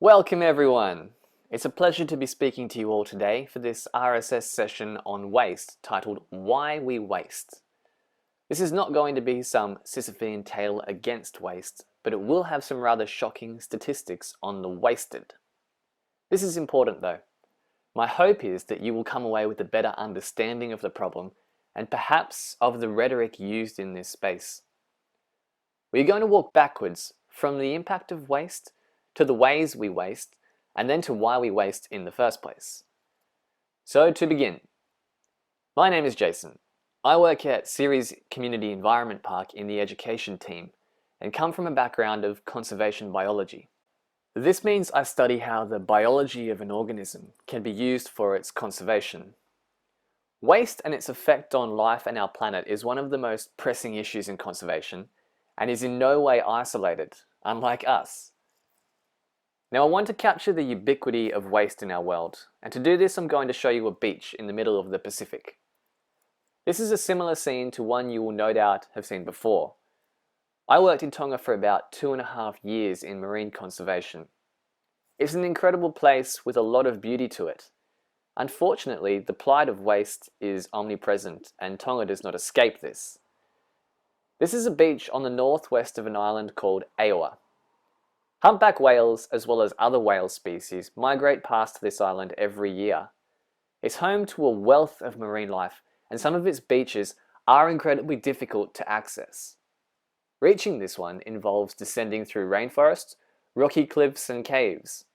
Welcome everyone! It's a pleasure to be speaking to you all today for this RSS session on waste titled Why We Waste. This is not going to be some Sisyphean tale against waste, but it will have some rather shocking statistics on the wasted. This is important though. My hope is that you will come away with a better understanding of the problem and perhaps of the rhetoric used in this space. We're going to walk backwards from the impact of waste to the ways we waste, and then to why we waste in the first place. So to begin, my name is Jason. I work at Ceres Community Environment Park in the education team and come from a background of conservation biology. This means I study how the biology of an organism can be used for its conservation. Waste and its effect on life and our planet is one of the most pressing issues in conservation and is in no way isolated, unlike us. Now I want to capture the ubiquity of waste in our world, and to do this I'm going to show you a beach in the middle of the Pacific. This is a similar scene to one you will no doubt have seen before. I worked in Tonga for about 2.5 years in marine conservation. It's an incredible place with a lot of beauty to it. Unfortunately, the plight of waste is omnipresent and Tonga does not escape this. This is a beach on the northwest of an island called Aoa. Humpback whales, as well as other whale species, migrate past this island every year. It's home to a wealth of marine life, and some of its beaches are incredibly difficult to access. Reaching this one involves descending through rainforests, rocky cliffs and caves.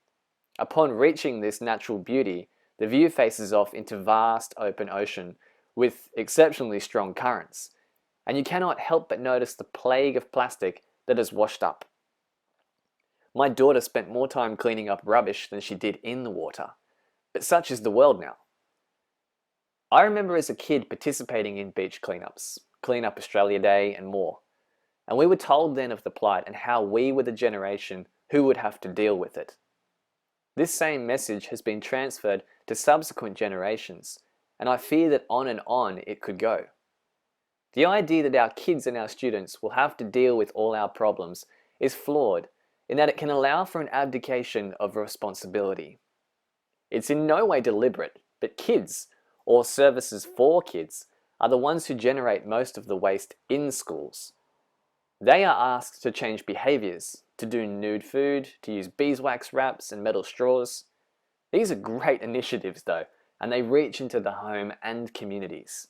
Upon reaching this natural beauty, the view faces off into vast open ocean with exceptionally strong currents, and you cannot help but notice the plague of plastic that has washed up. My daughter spent more time cleaning up rubbish than she did in the water, but such is the world now. I remember as a kid participating in beach cleanups, Clean Up Australia Day and more, and we were told then of the plight and how we were the generation who would have to deal with it. This same message has been transferred to subsequent generations, and I fear that on and on it could go. The idea that our kids and our students will have to deal with all our problems is flawed, in that it can allow for an abdication of responsibility. It's in no way deliberate, but kids, or services for kids, are the ones who generate most of the waste in schools. They are asked to change behaviours, to do nude food, to use beeswax wraps and metal straws. These are great initiatives though, and they reach into the home and communities.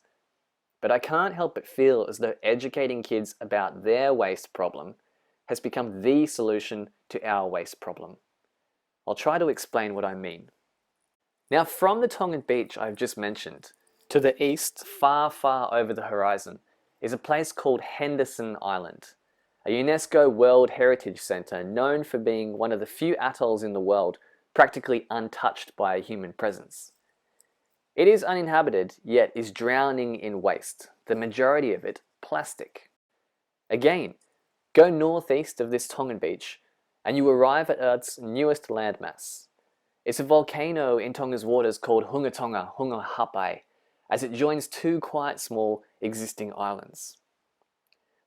But I can't help but feel as though educating kids about their waste problem has become the solution to our waste problem. I'll try to explain what I mean. Now, from the Tongan beach I've just mentioned, to the east, far, far over the horizon, is a place called Henderson Island, a UNESCO World Heritage Centre known for being one of the few atolls in the world practically untouched by a human presence. It is uninhabited, yet is drowning in waste, the majority of it plastic. Again, go northeast of this Tongan beach and you arrive at Earth's newest landmass. It's a volcano in Tonga's waters called Hungatonga Hungahapai, as it joins two quite small existing islands.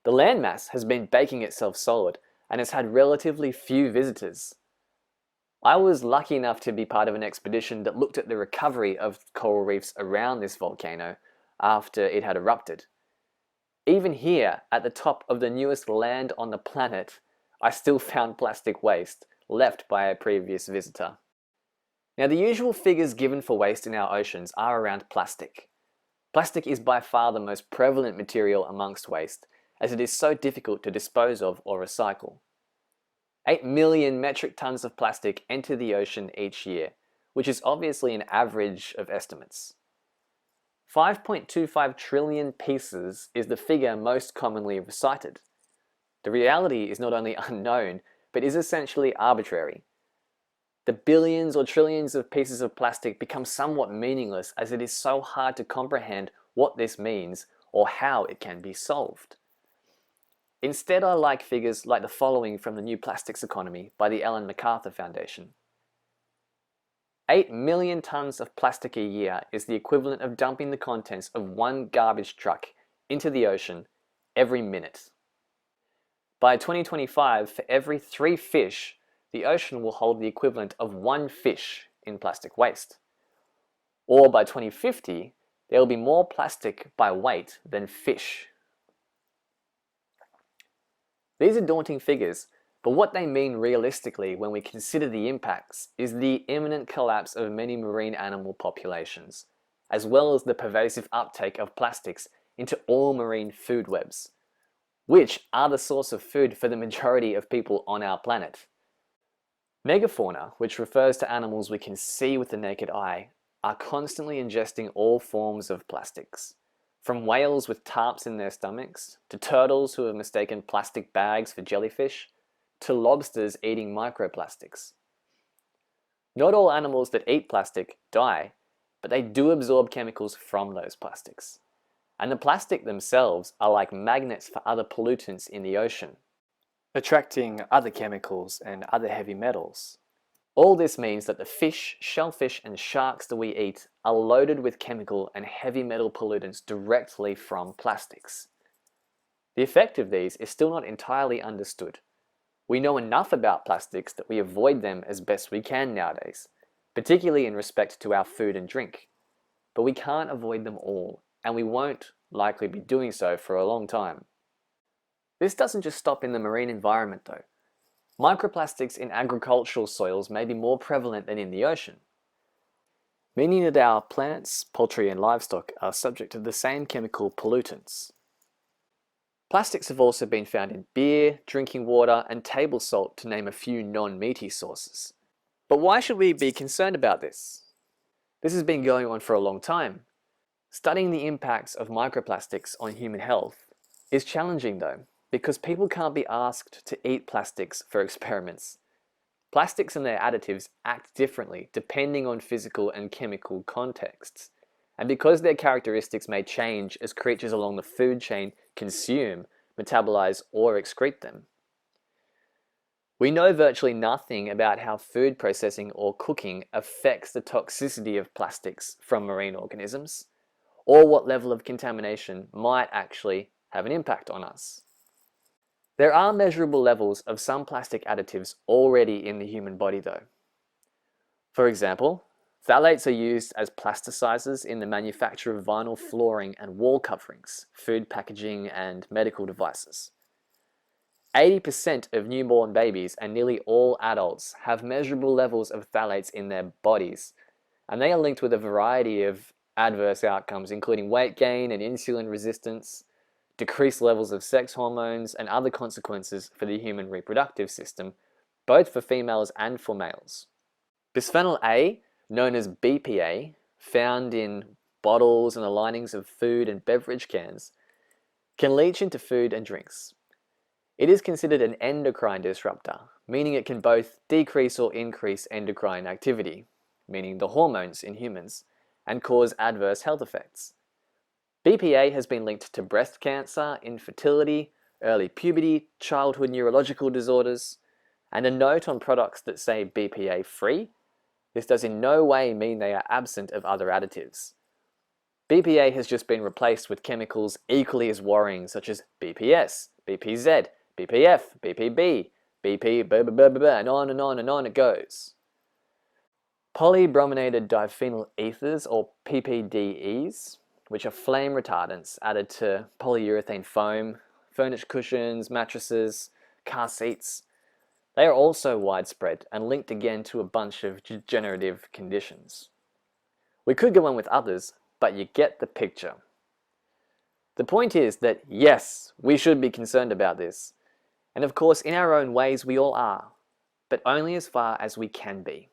The landmass has been baking itself solid and has had relatively few visitors. I was lucky enough to be part of an expedition that looked at the recovery of coral reefs around this volcano after it had erupted. Even here, at the top of the newest land on the planet, I still found plastic waste left by a previous visitor. Now, the usual figures given for waste in our oceans are around plastic. Plastic is by far the most prevalent material amongst waste, as it is so difficult to dispose of or recycle. 8 million metric tons of plastic enter the ocean each year, which is obviously an average of estimates. 5.25 trillion pieces is the figure most commonly recited. The reality is not only unknown, but is essentially arbitrary. The billions or trillions of pieces of plastic become somewhat meaningless as it is so hard to comprehend what this means or how it can be solved. Instead, I like figures like the following from the New Plastics Economy by the Ellen MacArthur Foundation. 8 million tons of plastic a year is the equivalent of dumping the contents of one garbage truck into the ocean every minute. By 2025, for every 3 fish, the ocean will hold the equivalent of one fish in plastic waste. Or by 2050, there will be more plastic by weight than fish. These are daunting figures, but what they mean realistically when we consider the impacts is the imminent collapse of many marine animal populations, as well as the pervasive uptake of plastics into all marine food webs, which are the source of food for the majority of people on our planet. Megafauna, which refers to animals we can see with the naked eye, are constantly ingesting all forms of plastics. From whales with tarps in their stomachs, to turtles who have mistaken plastic bags for jellyfish, to lobsters eating microplastics. Not all animals that eat plastic die, but they do absorb chemicals from those plastics. And the plastic themselves are like magnets for other pollutants in the ocean, attracting other chemicals and other heavy metals. All this means that the fish, shellfish, and sharks that we eat are loaded with chemical and heavy metal pollutants directly from plastics. The effect of these is still not entirely understood. We know enough about plastics that we avoid them as best we can nowadays, particularly in respect to our food and drink. But we can't avoid them all, and we won't likely be doing so for a long time. This doesn't just stop in the marine environment though. Microplastics in agricultural soils may be more prevalent than in the ocean, meaning that our plants, poultry and livestock are subject to the same chemical pollutants. Plastics have also been found in beer, drinking water and table salt, to name a few non-meaty sources. But why should we be concerned about this? This has been going on for a long time. Studying the impacts of microplastics on human health is challenging though, because people can't be asked to eat plastics for experiments. Plastics and their additives act differently depending on physical and chemical contexts, and because their characteristics may change as creatures along the food chain consume, metabolize, or excrete them. We know virtually nothing about how food processing or cooking affects the toxicity of plastics from marine organisms, or what level of contamination might actually have an impact on us. There are measurable levels of some plastic additives already in the human body though. For example, phthalates are used as plasticizers in the manufacture of vinyl flooring and wall coverings, food packaging and medical devices. 80% of newborn babies and nearly all adults have measurable levels of phthalates in their bodies, and they are linked with a variety of adverse outcomes including weight gain and insulin resistance, decreased levels of sex hormones, and other consequences for the human reproductive system, both for females and for males. Bisphenol A, known as BPA, found in bottles and the linings of food and beverage cans, can leach into food and drinks. It is considered an endocrine disruptor, meaning it can both decrease or increase endocrine activity, meaning the hormones in humans, and cause adverse health effects. BPA has been linked to breast cancer, infertility, early puberty, childhood neurological disorders, and a note on products that say BPA free. This does in no way mean they are absent of other additives. BPA has just been replaced with chemicals equally as worrying, such as BPS, BPZ, BPF, BPB, BP, and on and on and on it goes. Polybrominated diphenyl ethers, or PPDEs, which are flame retardants added to polyurethane foam, furniture cushions, mattresses, car seats. They are also widespread and linked again to a bunch of degenerative conditions. We could go on with others, but you get the picture. The point is that yes, we should be concerned about this. And of course, in our own ways, we all are, but only as far as we can be.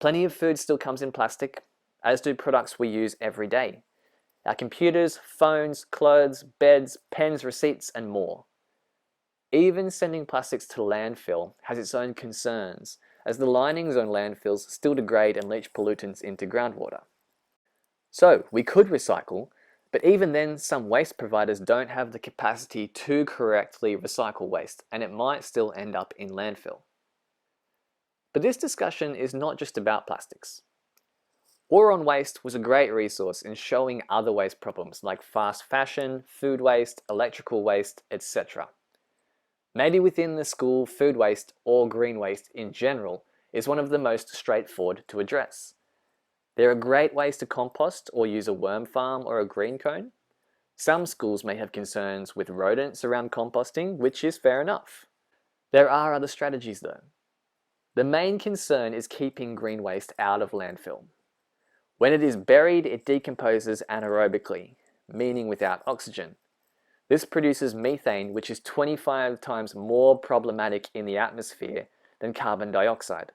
Plenty of food still comes in plastic, as do products we use every day. Our computers, phones, clothes, beds, pens, receipts, and more. Even sending plastics to landfill has its own concerns, as the linings on landfills still degrade and leach pollutants into groundwater. So, we could recycle, but even then some waste providers don't have the capacity to correctly recycle waste, and it might still end up in landfill. But this discussion is not just about plastics. War on Waste was a great resource in showing other waste problems like fast fashion, food waste, electrical waste, etc. Maybe within the school, food waste or green waste in general is one of the most straightforward to address. There are great ways to compost or use a worm farm or a green cone. Some schools may have concerns with rodents around composting, which is fair enough. There are other strategies though. The main concern is keeping green waste out of landfill. When it is buried, it decomposes anaerobically, meaning without oxygen. This produces methane, which is 25 times more problematic in the atmosphere than carbon dioxide.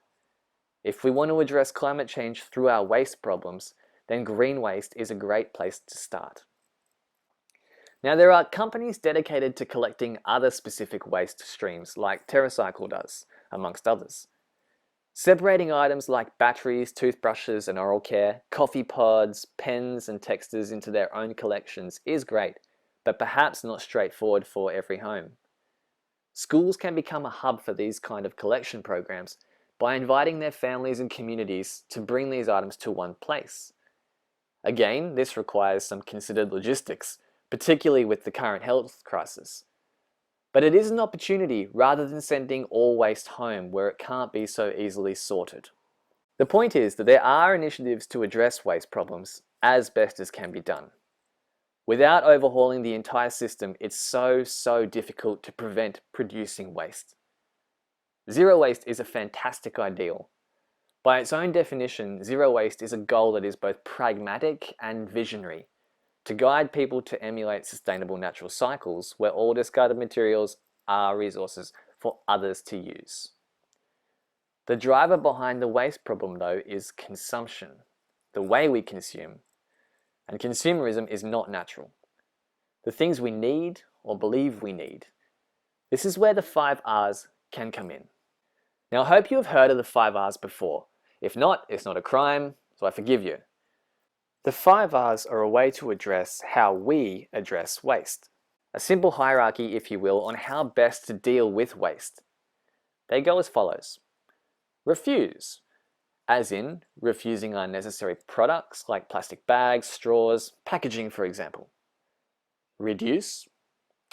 If we want to address climate change through our waste problems, then green waste is a great place to start. Now, there are companies dedicated to collecting other specific waste streams, like TerraCycle does, amongst others. Separating items like batteries, toothbrushes and oral care, coffee pods, pens and texters into their own collections is great, but perhaps not straightforward for every home. Schools can become a hub for these kind of collection programs by inviting their families and communities to bring these items to one place. Again, this requires some considered logistics, particularly with the current health crisis. But it is an opportunity rather than sending all waste home where it can't be so easily sorted. The point is that there are initiatives to address waste problems as best as can be done. Without overhauling the entire system, it's so difficult to prevent producing waste. Zero waste is a fantastic ideal. By its own definition, zero waste is a goal that is both pragmatic and visionary, to guide people to emulate sustainable natural cycles where all discarded materials are resources for others to use. The driver behind the waste problem, though, is consumption, the way we consume. And consumerism is not natural. The things we need or believe we need. This is where the 5 R's can come in. Now, I hope you have heard of the 5 R's before. If not, it's not a crime, so I forgive you. The 5 R's are a way to address how we address waste. A simple hierarchy, if you will, on how best to deal with waste. They go as follows. Refuse, as in refusing unnecessary products like plastic bags, straws, packaging for example. Reduce,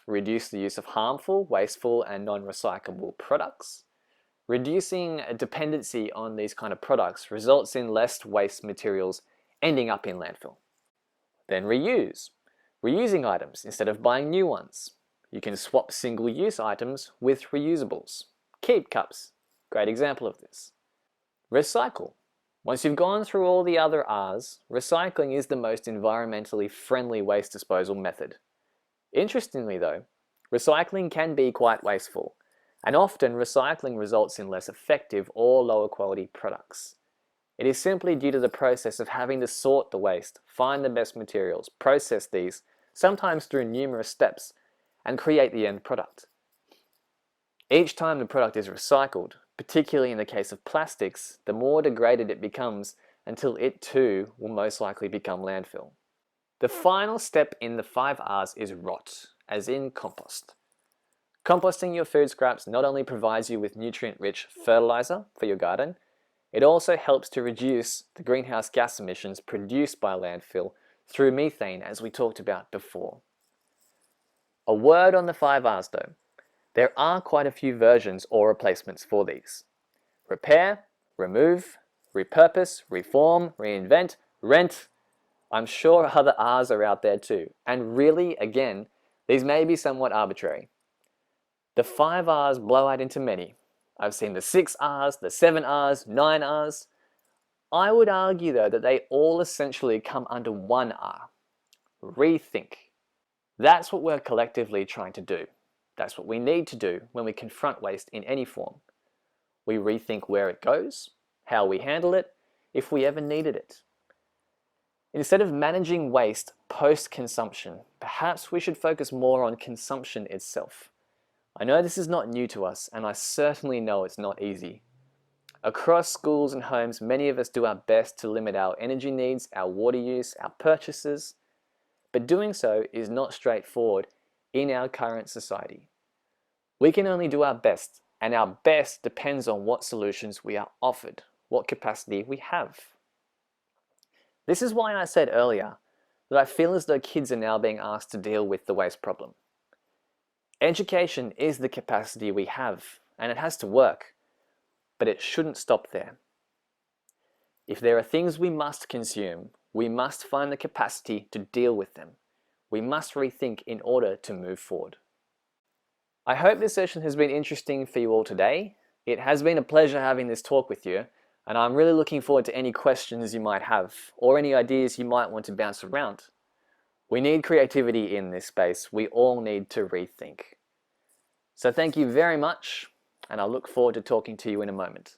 reduce the use of harmful, wasteful and non-recyclable products. Reducing a dependency on these kind of products results in less waste materials ending up in landfill. Then reuse. Reusing items instead of buying new ones. You can swap single-use items with reusables. Keep cups, great example of this. Recycle. Once you've gone through all the other R's, recycling is the most environmentally friendly waste disposal method. Interestingly though, recycling can be quite wasteful, and often recycling results in less effective or lower quality products. It is simply due to the process of having to sort the waste, find the best materials, process these, sometimes through numerous steps, and create the end product. Each time the product is recycled, particularly in the case of plastics, the more degraded it becomes until it too will most likely become landfill. The final step in the 5 R's is rot, as in compost. Composting your food scraps not only provides you with nutrient-rich fertilizer for your garden, it also helps to reduce the greenhouse gas emissions produced by landfill through methane, as we talked about before. A word on the 5 R's though. There are quite a few versions or replacements for these. Repair, remove, repurpose, reform, reinvent, rent. I'm sure other R's are out there too. And really, again, these may be somewhat arbitrary. The 5 R's blow out into many. I've seen the 6 R's, the 7 R's, 9 R's. I would argue though that they all essentially come under 1 R. Rethink. That's what we're collectively trying to do. That's what we need to do when we confront waste in any form. We rethink where it goes, how we handle it, if we ever needed it. Instead of managing waste post-consumption, perhaps we should focus more on consumption itself. I know this is not new to us, and I certainly know it's not easy. Across schools and homes, many of us do our best to limit our energy needs, our water use, our purchases, but doing so is not straightforward in our current society. We can only do our best, and our best depends on what solutions we are offered, what capacity we have. This is why I said earlier that I feel as though kids are now being asked to deal with the waste problem. Education is the capacity we have, and it has to work, but it shouldn't stop there. If there are things we must consume, we must find the capacity to deal with them. We must rethink in order to move forward. I hope this session has been interesting for you all today. It has been a pleasure having this talk with you, and I'm really looking forward to any questions you might have or any ideas you might want to bounce around. We need creativity in this space. We all need to rethink. So thank you very much, and I look forward to talking to you in a moment.